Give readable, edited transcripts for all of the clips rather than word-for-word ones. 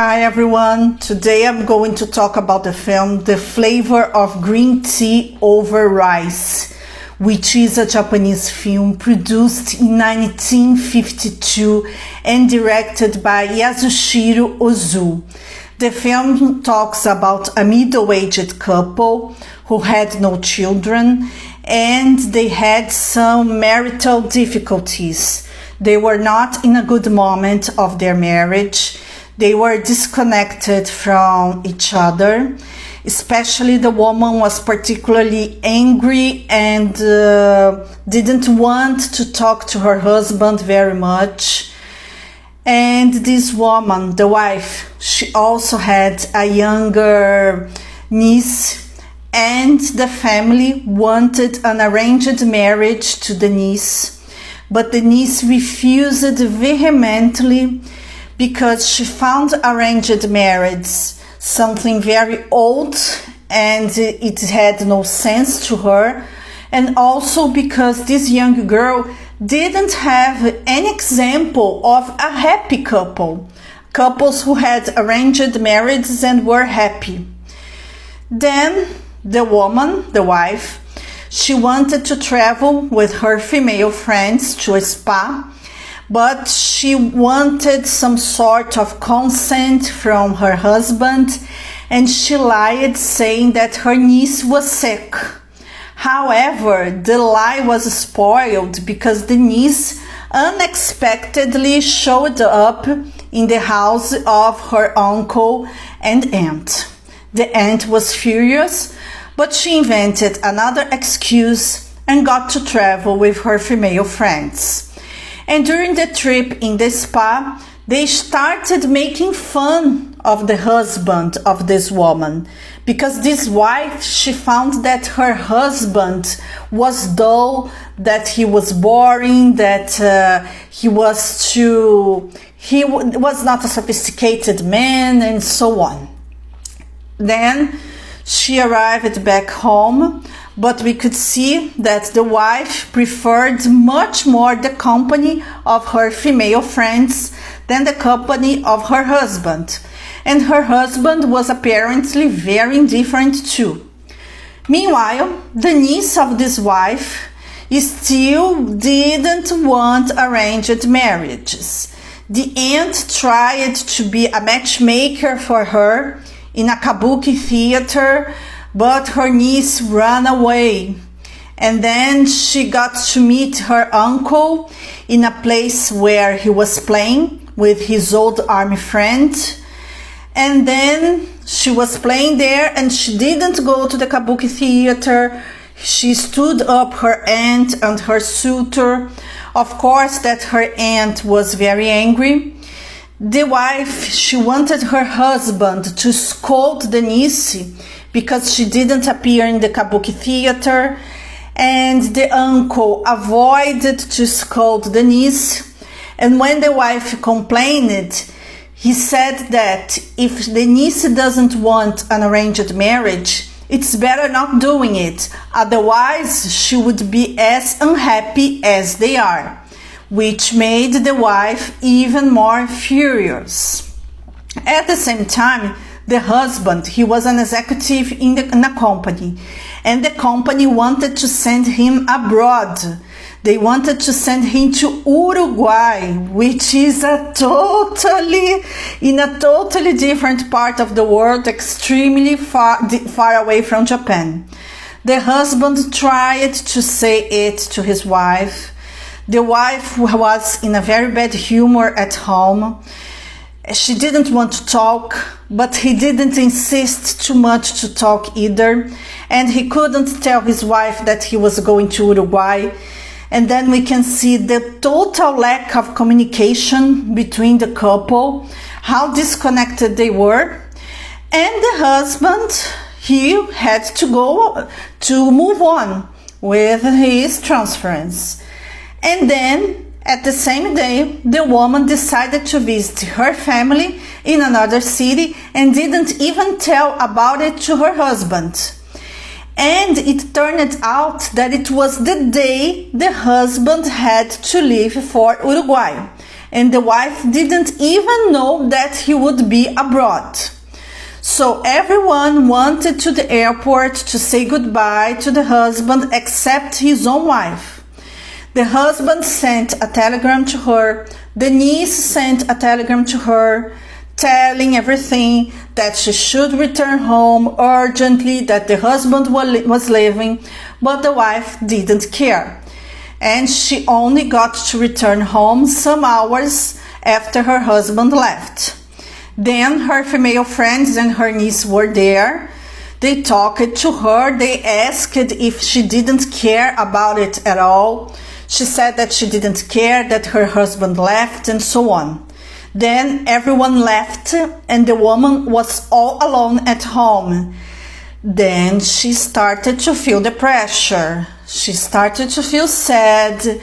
Hi everyone, today I'm going to talk about the film The Flavor of Green Tea Over Rice, which is a Japanese film produced in 1952 and directed by Yasuhiro Ozu. The film talks about a middle-aged couple who had no children and they had some marital difficulties. They were not in a good moment of their marriage. They were disconnected from each other. Especially the woman was particularly angry and didn't want to talk to her husband very much. And this woman, the wife, she also had a younger niece, and the family wanted an arranged marriage to the niece, but the niece refused vehemently because she found arranged marriage something very old and it had no sense to her, and also because this young girl didn't have any example of a happy couples who had arranged marriages and were happy. Then the woman, the wife, she wanted to travel with her female friends to a spa, but she wanted some sort of consent from her husband, and she lied saying that her niece was sick. However, the lie was spoiled because the niece unexpectedly showed up in the house of her uncle and aunt. The aunt was furious, but she invented another excuse and got to travel with her female friends. And during the trip in the spa, they started making fun of the husband of this woman, because this wife, she found that her husband was dull, that he was boring, that he was not a sophisticated man, and so on. Then she arrived back home, but we could see that the wife preferred much more the company of her female friends than the company of her husband. And her husband was apparently very indifferent too. Meanwhile, the niece of this wife still didn't want arranged marriages. The aunt tried to be a matchmaker for her in a kabuki theater, but her niece ran away. And then she got to meet her uncle in a place where he was playing with his old army friend. And then she was playing there and she didn't go to the kabuki theater. She stood up her aunt and her suitor. Of course that her aunt was very angry. The wife, she wanted her husband to scold the niece because she didn't appear in the kabuki theater, and the uncle avoided to scold the niece. And when the wife complained, he said that if the niece doesn't want an arranged marriage, it's better not doing it, otherwise she would be as unhappy as they are, which made the wife even more furious. At the same time, the husband, he was an executive in a company, and the company wanted to send him abroad. They wanted to send him to Uruguay, which is in a totally different part of the world, extremely far away from Japan. The husband tried to say it to his wife. The wife was in a very bad humor at home. She didn't want to talk, but he didn't insist too much to talk either. And he couldn't tell his wife that he was going to Uruguay. And then we can see the total lack of communication between the couple, how disconnected they were. And the husband, he had to move on with his transference. And then, at the same day, the woman decided to visit her family in another city and didn't even tell about it to her husband. And it turned out that it was the day the husband had to leave for Uruguay. and the wife didn't even know that he would be abroad. So everyone wanted to the airport to say goodbye to the husband except his own wife. The husband sent a telegram to her, the niece sent a telegram to her, telling everything, that she should return home urgently, that the husband was leaving, but the wife didn't care. And she only got to return home some hours after her husband left. Then her female friends and her niece were there. They talked to her. They asked if she didn't care about it at all. She said that she didn't care, that her husband left, and so on. Then everyone left and the woman was all alone at home. Then she started to feel the pressure. She started to feel sad,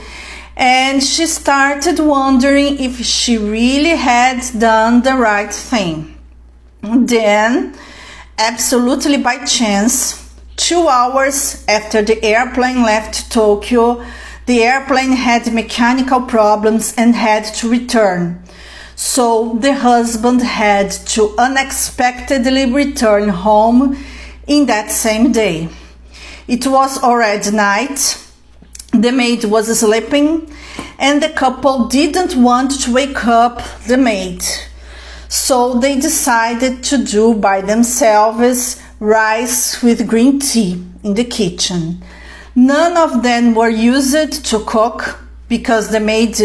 and she started wondering if she really had done the right thing. Then, absolutely by chance, 2 hours after the airplane left Tokyo, the airplane had mechanical problems and had to return. So the husband had to unexpectedly return home in that same day. It was already night, the maid was sleeping, and the couple didn't want to wake up the maid. So they decided to do by themselves rice with green tea in the kitchen. None of them were used to cook because the maid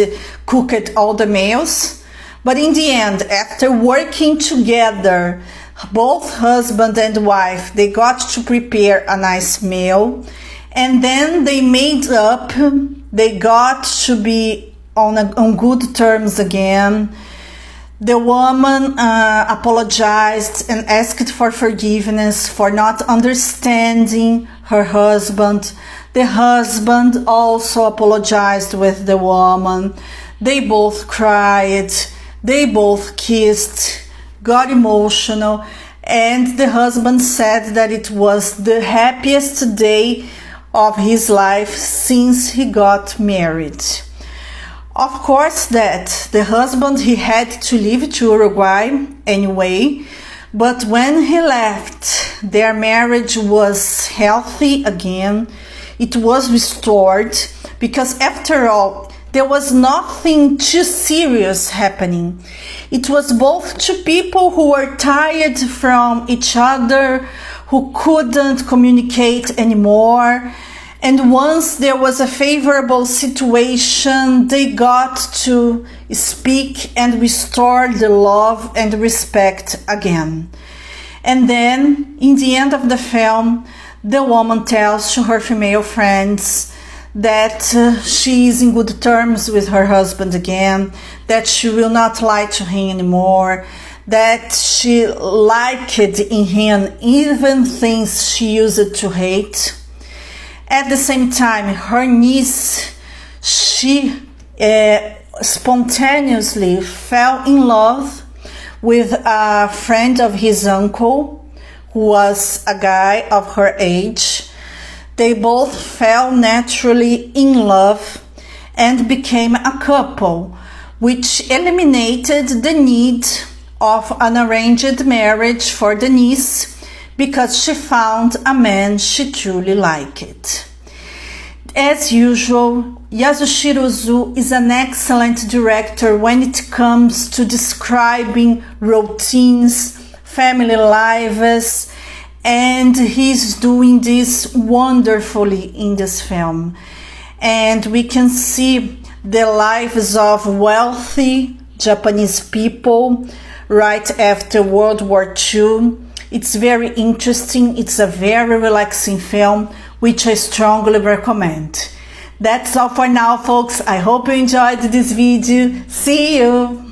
cooked all the meals. But in the end, after working together, both husband and wife, they got to prepare a nice meal, and then they made up. They got to be on good terms again. The woman apologized and asked for forgiveness for not understanding her husband. The husband also apologized with the woman. They both cried. They both kissed, got emotional, and the husband said that it was the happiest day of his life since he got married. Of course that the husband, he had to leave to Uruguay anyway, but when he left, their marriage was healthy again. It was restored because after all, there was nothing too serious happening. It was both two people who were tired from each other, who couldn't communicate anymore. And once there was a favorable situation, they got to speak and restore the love and respect again. And then, in the end of the film, the woman tells to her female friends that she is in good terms with her husband again, that she will not lie to him anymore, that she liked in him even things she used to hate. At the same time, her niece, she spontaneously fell in love with a friend of his uncle, who was a guy of her age. They both fell naturally in love and became a couple, which eliminated the need of an arranged marriage for the niece because she found a man she truly liked. As usual, Yasuhiro Ozu is an excellent director when it comes to describing routines, family lives, and he's doing this wonderfully in this film. And we can see the lives of wealthy Japanese people right after World War II. It's very interesting. It's a very relaxing film, which I strongly recommend. That's all for now, folks. I hope you enjoyed this video. See you!